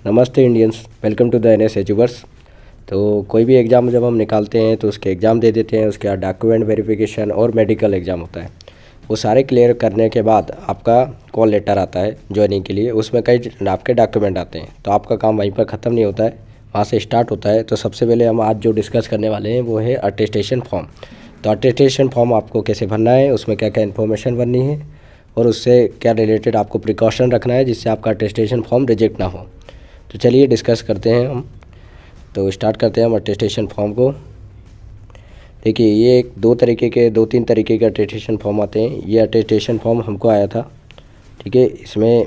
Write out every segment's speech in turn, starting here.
नमस्ते Indians, welcome to the NS achievers. तो कोई भी एग्ज़ाम जब हम निकालते हैं तो उसके एग्ज़ाम दे देते हैं, उसके बाद डॉक्यूमेंट वेरिफिकेशन और मेडिकल एग्ज़ाम होता है। वो सारे क्लियर करने के बाद आपका कॉल लेटर आता है ज्वाइनिंग के लिए। उसमें कई आपके डॉक्यूमेंट आते हैं, तो आपका काम वहीं पर ख़त्म नहीं होता है, वहाँ से स्टार्ट होता है। तो सबसे पहले हम आज जो डिस्कस करने वाले हैं वो है अटेस्टेशन फॉर्म। तो अटेस्टेशन फॉर्म आपको कैसे भरना है, उसमें क्या क्या इन्फॉर्मेशन भरनी है और उससे क्या रिलेटेड आपको प्रिकॉशन रखना है जिससे आपका अटेस्टेशन फॉर्म रिजेक्ट ना हो। तो चलिए डिस्कस करते हैं हम। तो स्टार्ट करते हैं हम अटेस्टेशन फॉर्म को। देखिए, ये दो तीन तरीके के अटेस्टेशन फॉर्म आते हैं। ये अटेस्टेशन फॉर्म हमको आया था, ठीक है। इसमें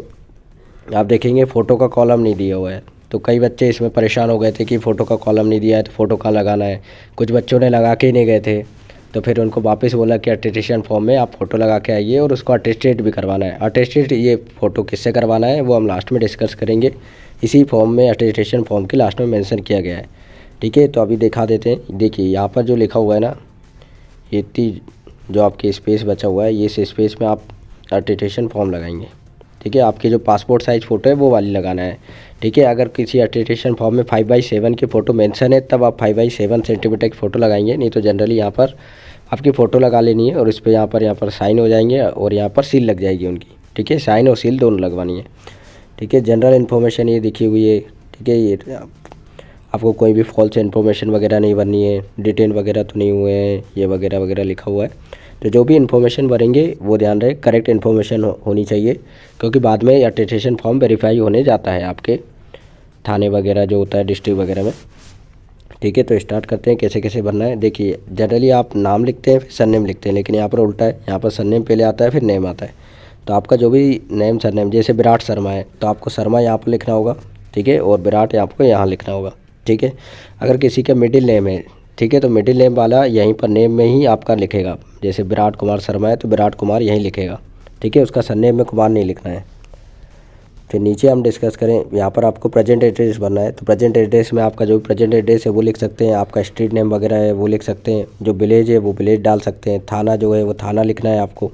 आप देखेंगे फ़ोटो का कॉलम नहीं दिया हुआ है, तो कई बच्चे इसमें परेशान हो गए थे कि फ़ोटो का कॉलम नहीं दिया है तो फ़ोटो कहाँ लगाना है। कुछ बच्चों ने लगा के ही नहीं गए थे, तो फिर उनको वापस बोला कि अटेस्टेशन फॉर्म में आप फ़ोटो लगा के आइए और उसको अटेस्टेड भी करवाना है। अटेस्टेड ये फ़ोटो किससे करवाना है वो हम लास्ट में डिस्कस करेंगे। इसी फॉर्म में अटेस्टेशन फॉर्म के लास्ट में मेंशन किया गया है, ठीक है। तो अभी दिखा देते हैं। देखिए यहाँ पर जो लिखा हुआ है ना, ये जो आपकी स्पेस बचा हुआ है, ये इस स्पेस में आप अटेस्टेशन फॉर्म लगाएंगे, ठीक है। आपकी जो पासपोर्ट साइज़ फ़ोटो है वो वाली लगाना है, ठीक है। अगर किसी अटेस्टेशन फॉर्म में 5/7 की फ़ोटो मेंशन है तब आप 5/7 सेंटीमीटर की फ़ोटो लगाएंगे, नहीं तो जनरली यहाँ पर आपकी फ़ोटो लगा लेनी है और इस पर यहाँ पर साइन हो जाएंगे और यहाँ पर सील लग जाएगी उनकी, ठीक है। साइन और सील दोनों लगवानी है, ठीक है। जनरल इन्फॉर्मेशन ये लिखी हुई है, ठीक है। ये आपको कोई भी फॉल्स इन्फॉर्मेशन वगैरह नहीं भरनी है, डिटेन वगैरह तो नहीं हुए हैं, ये वगैरह वगैरह लिखा हुआ है। तो जो भी इन्फॉर्मेशन भरेंगे वो ध्यान रहे करेक्ट इन्फॉर्मेशन होनी चाहिए, क्योंकि बाद में अटेस्टेशन फॉर्म वेरीफाई होने जाता है आपके थाने वगैरह जो होता है डिस्ट्रिक्ट वगैरह में, ठीक है। तो स्टार्ट करते हैं कैसे कैसे भरना है। देखिए, जनरली आप नाम लिखते हैं फिर सरनेम लिखते हैं, लेकिन यहाँ पर उल्टा है। यहाँ पर सरनेम पहले आता है फिर नेम आता है। तो आपका जो भी नेम सरनेम, जैसे विराट शर्मा है तो आपको शर्मा यहाँ पर लिखना होगा, ठीक है, और विराट आपको यहाँ लिखना होगा, ठीक है। अगर किसी का मिडिल नेम है, ठीक है, तो मिडिल नेम वाला यहीं पर नेम में ही आपका लिखेगा। जैसे विराट कुमार शर्मा है तो विराट कुमार यहीं लिखेगा, ठीक है। उसका सरनेम में कुमार नहीं लिखना है। फिर नीचे हम डिस्कस करें, यहाँ पर आपको प्रेजेंट एड्रेस भरना है। तो प्रेजेंट एड्रेस में आपका जो प्रेजेंट एड्रेस है वो लिख सकते हैं, आपका स्ट्रीट नेम वगैरह है वो लिख सकते हैं, जो विलेज है वो विलेज डाल सकते हैं, थाना जो है वो थाना लिखना है आपको,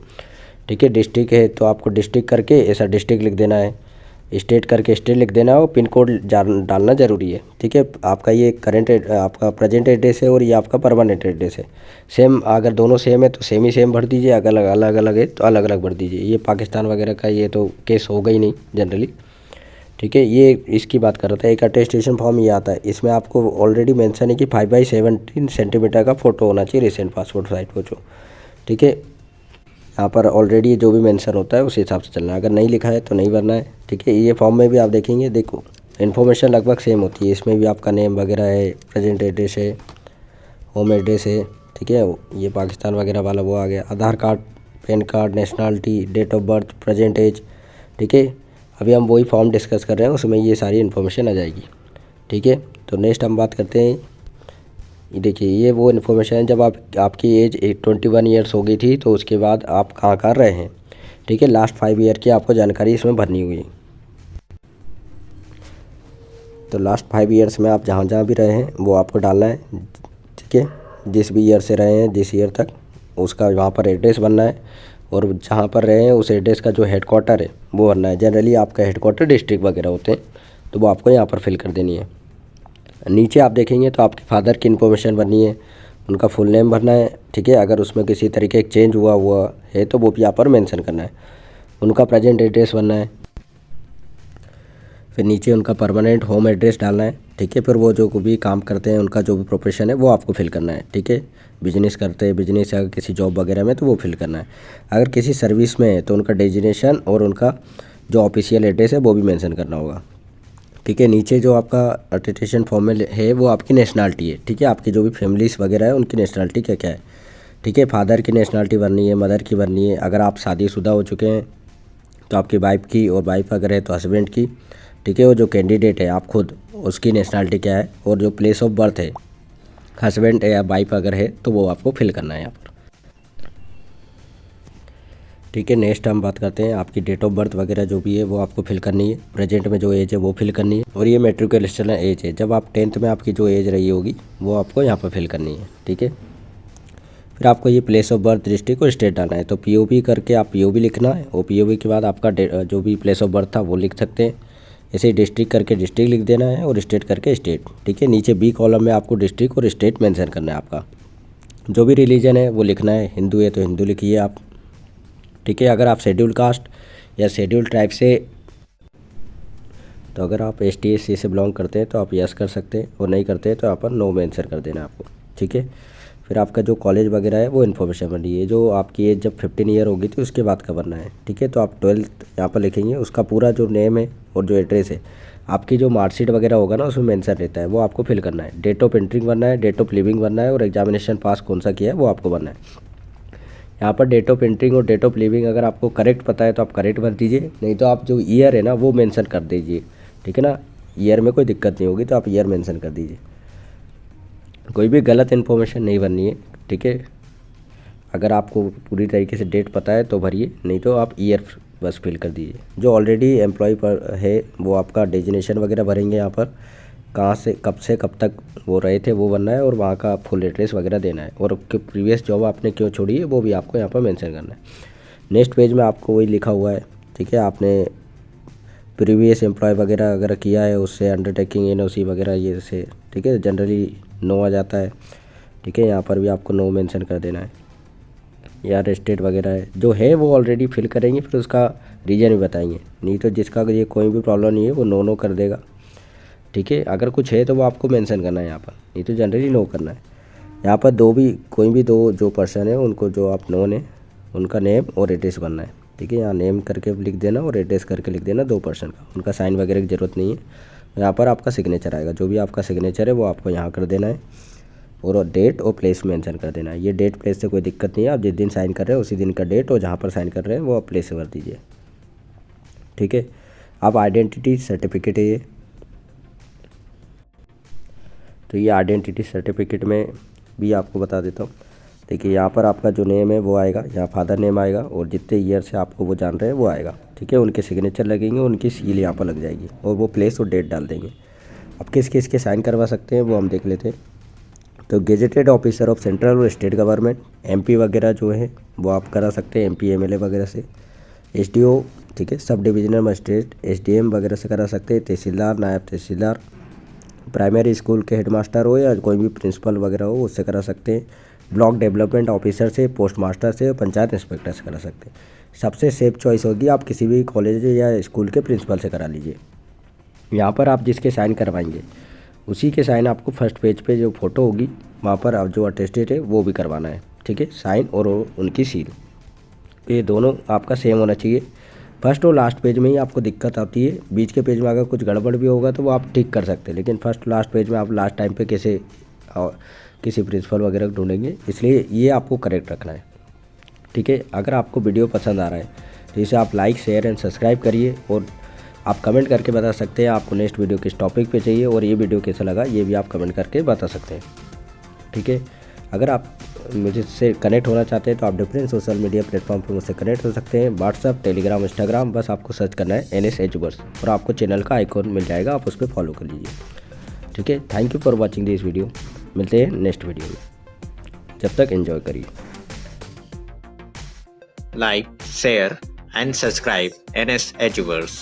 ठीक है। डिस्ट्रिक्ट है तो आपको डिस्ट्रिक्ट करके ऐसा डिस्ट्रिक्ट लिख देना है, स्टेट करके स्टेट लिख देना है और पिन कोड डालना ज़रूरी है, ठीक है। आपका ये आपका प्रेजेंट एड्रेस है और ये आपका परमानेंट एड्रेस है। सेम, अगर दोनों सेम है तो सेम ही सेम भर दीजिए, अगर अलग अलग है तो अलग अलग भर दीजिए। ये पाकिस्तान वगैरह का ये तो केस होगा ही नहीं जनरली, ठीक है। ये इसकी बात कर रहा था। एक अटेस्टेशन फॉर्म ये आता है, इसमें आपको ऑलरेडी मेंशन है कि 5/17 सेंटीमीटर का फ़ोटो होना चाहिए, रिसेंट पासपोर्ट साइज फ़ोटो, ठीक है। यहाँ पर ऑलरेडी जो भी मेंशन होता है उस हिसाब से चलना है, अगर नहीं लिखा है तो नहीं भरना है, ठीक है। ये फॉर्म में भी आप देखेंगे, देखो इन्फॉर्मेशन लगभग सेम होती है। इसमें भी आपका नेम वगैरह है, प्रेजेंट एड्रेस है, होम एड्रेस है, ठीक है। ये पाकिस्तान वगैरह वाला वो आ गया, Aadhaar card, PAN card, nationality, date of birth, present age, ठीक है। अभी हम वही फॉर्म डिस्कस कर रहे हैं, उसमें ये सारी इन्फॉर्मेशन आ जाएगी, ठीक है। तो नेक्स्ट हम बात करते हैं। ये देखिए, ये वो इन्फॉर्मेशन है जब आपकी एज 21 ईयर्स हो गई थी तो उसके बाद आप कहाँ कर रहे हैं, ठीक है। लास्ट 5 ईयर की आपको जानकारी इसमें भरनी हुई। तो लास्ट 5 ईयर्स में आप जहाँ जहाँ भी रहे हैं वो आपको डालना है, ठीक है। जिस भी ईयर से रहे हैं, जिस ईयर तक, उसका वहाँ पर एड्रेस बनना है और जहाँ पर रहे हैं उस एड्रेस का जो हेडक्वार्टर है वो भरना है। जनरली आपका हेडक्वार्टर डिस्ट्रिक्ट वगैरह होते हैं तो वो आपको यहाँ पर फिल कर देनी है। नीचे आप देखेंगे तो आपके फादर की इन्फॉर्मेशन भरनी है, उनका फुल नेम भरना है, ठीक है। अगर उसमें किसी तरीके का चेंज हुआ है तो वो भी यहाँ पर मेंशन करना है। उनका प्रेजेंट एड्रेस भरना है, फिर नीचे उनका परमानेंट होम एड्रेस डालना है, ठीक है। फिर वो जो भी काम करते हैं, उनका जो भी प्रोफेशन है वो आपको फिल करना है, ठीक है। बिजनेस करते हैं, बिजनेस अगर किसी जॉब वगैरह में तो वो फिल करना है। अगर किसी सर्विस में है तो उनका डेजिग्नेशन और उनका जो ऑफिशियल एड्रेस है वो भी मेंशन करना होगा, ठीक है। नीचे जो आपका अटेस्टेशन फॉर्म में है वो आपकी नेशनलिटी है, ठीक है। आपकी जो भी फैमिलीज वगैरह है उनकी नेशनलिटी क्या क्या है, ठीक है। फादर की नेशनलिटी भरनी है, मदर की भरनी है। अगर आप शादीशुदा हो चुके हैं तो आपकी वाइफ की, और वाइफ अगर है तो हस्बैंड की, ठीक है। वो जो कैंडिडेट है आप खुद, उसकी नेशनलिटी क्या है, और जो प्लेस ऑफ बर्थ है हस्बैंड या वाइफ अगर है तो वो आपको फिल करना है यहाँ पर, ठीक है। नेक्स्ट हम बात करते हैं, आपकी डेट ऑफ बर्थ वगैरह जो भी है वो आपको फिल करनी है। प्रेजेंट में जो एज है वो फिल करनी है, और ये मेट्रिकुलेशन एज है, जब आप 10th में आपकी जो एज रही होगी वो आपको यहाँ पर फिल करनी है, ठीक है। फिर आपको ये प्लेस ऑफ बर्थ, डिस्ट्रिक्ट और स्टेट डालना है। तो पीओबी करके आप पीओबी लिखना है, और पीओबी के बाद आपका जो भी प्लेस ऑफ बर्थ था वो लिख सकते हैं। ऐसे डिस्ट्रिक्ट करके डिस्ट्रिक्ट लिख देना है और स्टेट करके स्टेट। ठीक है, नीचे बी कॉलम में आपको डिस्ट्रिक्ट और स्टेट मेंशन करना है आपका। जो भी रिलीजन है वो लिखना है, हिंदू है तो हिंदू लिखिए आप। ठीक है, अगर आप शेड्यूल कास्ट या शेड्यूल ट्राइब से, तो अगर आप ST/SC से बिलोंग करते हैं तो आप यस कर सकते हैं, और नहीं करते हैं तो यहाँ पर नो मेंशन कर देना आपको। ठीक है, फिर आपका जो कॉलेज वगैरह है वो इन्फॉर्मेशन भरनी है। जो आपकी एज जब 15 ईयर होगी तो उसके बाद का भरना है। ठीक है, तो आप 12th यहाँ पर लिखेंगे, उसका पूरा जो नेम है और जो एड्रेस है, आपकी जो मार्कशीट वगैरह होगा ना उसमें मेंशन रहता है, वो आपको फिल करना है। डेट ऑफ एंट्री भरना है, डेट ऑफ लिविंग भरना है, और एग्जामिनेशन पास कौन सा किया है वो आपको भरना है। यहाँ पर डेट ऑफ एंट्री और डेट ऑफ लिविंग अगर आपको करेक्ट पता है तो आप करेक्ट भर दीजिए, नहीं तो आप जो ईयर है ना वो मेंशन कर दीजिए। ठीक है ना, ईयर में कोई दिक्कत नहीं होगी तो आप ईयर मेंशन कर दीजिए। कोई भी गलत इन्फॉर्मेशन नहीं भरनी है। ठीक है, अगर आपको पूरी तरीके से डेट पता है तो भरिए, नहीं तो आप ईयर बस फिल कर दीजिए। जो ऑलरेडी एम्प्लॉय पर है वो आपका डेजिग्नेशन वगैरह भरेंगे, यहाँ पर कहाँ से कब तक वो रहे थे वो भरना है, और वहाँ का फुल एड्रेस वगैरह देना है, और प्रीवियस जॉब आपने क्यों छोड़ी है वो भी आपको यहाँ पर मेंशन करना है। नेक्स्ट पेज में आपको वही लिखा हुआ है। ठीक है, आपने प्रीवियस एम्प्लॉय वगैरह अगर किया है उससे अंडरटेकिंग NOC वगैरह ये से, ठीक है, जनरली नो आ जाता है। ठीक है, यहाँ पर भी आपको नो मेंशन कर देना है। या स्टेट वगैरह है जो है वो ऑलरेडी फिल करेंगे, फिर उसका रीज़न भी बताएंगे, नहीं तो जिसका ये कोई भी प्रॉब्लम नहीं है वो नो कर देगा। ठीक है, अगर कुछ है तो वो आपको मेंशन करना है यहाँ पर, नहीं तो जनरली नो करना है। यहाँ पर कोई भी दो जो पर्सन है उनको, जो आप नोन है उनका नेम और एड्रेस बनना है। ठीक है, यहाँ नेम करके लिख देना और एड्रेस करके लिख देना 2 पर्सन का, उनका साइन वगैरह की ज़रूरत नहीं है। यहाँ पर आपका सिग्नेचर आएगा, जो भी आपका सिग्नेचर है वो आपको यहाँ कर देना है, और डेट और प्लेस मेंशन कर देना है। ये डेट प्लेस से कोई दिक्कत नहीं है, आप जिस दिन साइन कर रहे हैं उसी दिन का डेट, और जहाँ पर साइन कर रहे हैं वो आप प्लेस भर दीजिए। ठीक है, आप आइडेंटिटी सर्टिफिकेट है ये, तो ये आइडेंटिटी सर्टिफिकेट में भी आपको बता देता हूँ। देखिए, यहाँ पर आपका जो नेम है वो आएगा, यहाँ फादर नेम आएगा, और जितने ईयर से आपको वो जान रहे हैं वो आएगा। ठीक है, उनके सिग्नेचर लगेंगे, उनकी सील यहाँ पर लग जाएगी, और वो प्लेस और डेट डाल देंगे। अब किसके साइन करवा सकते हैं वो हम देख लेते हैं। तो गेजेटेड ऑफिसर ऑफ सेंट्रल और स्टेट गवर्नमेंट, MP वगैरह जो है वो आप करा सकते हैं, MP MLA वगैरह से। SDO, ठीक है, सब डिविजनल मजिस्ट्रेट, SDM वगैरह से करा सकते हैं। तहसीलदार, नायब तहसीलदार, प्राइमरी स्कूल के हेडमास्टर हो या कोई भी प्रिंसिपल वगैरह हो उससे करा सकते हैं। ब्लॉक डेवलपमेंट ऑफिसर से, पोस्ट मास्टर से, पंचायत इंस्पेक्टर से करा सकते हैं। सबसे सेफ चॉइस होगी आप किसी भी कॉलेज या स्कूल के प्रिंसिपल से करा लीजिए। यहाँ पर आप जिसके साइन करवाएंगे उसी के साइन आपको फर्स्ट पेज पे जो फ़ोटो होगी वहाँ पर आप जो अटेस्टेड है वो भी करवाना है। ठीक है, साइन और उनकी सील, ये दोनों आपका सेम होना चाहिए। फर्स्ट और लास्ट पेज में ही आपको दिक्कत आती है, बीच के पेज में अगर कुछ गड़बड़ भी होगा तो वो आप ठीक कर सकते हैं, लेकिन फर्स्ट लास्ट पेज में आप लास्ट टाइम पे कैसे किसी प्रिंसिपल वगैरह ढूंढेंगे, इसलिए ये आपको करेक्ट रखना है। ठीक है, अगर आपको वीडियो पसंद आ रहा है तो इसे आप लाइक, शेयर एंड सब्सक्राइब करिए, और आप कमेंट करके बता सकते हैं आपको नेक्स्ट वीडियो किस टॉपिक पे चाहिए, और ये वीडियो कैसा लगा ये भी आप कमेंट करके बता सकते हैं। ठीक है, अगर आप मुझसे कनेक्ट होना चाहते हैं तो आप डिफरेंट सोशल मीडिया प्लेटफॉर्म पर मुझसे कनेक्ट हो सकते हैं, व्हाट्सअप, टेलीग्राम, इंस्टाग्राम, बस आपको सर्च करना है NS एजुवर्स, और आपको चैनल का आइकॉन मिल जाएगा, आप उस पर फॉलो कर लीजिए। ठीक है, thank you for watching this video, मिलते हैं नेक्स्ट वीडियो में, जब तक एंजॉय करिए। Like, share and subscribe NS Eduverse.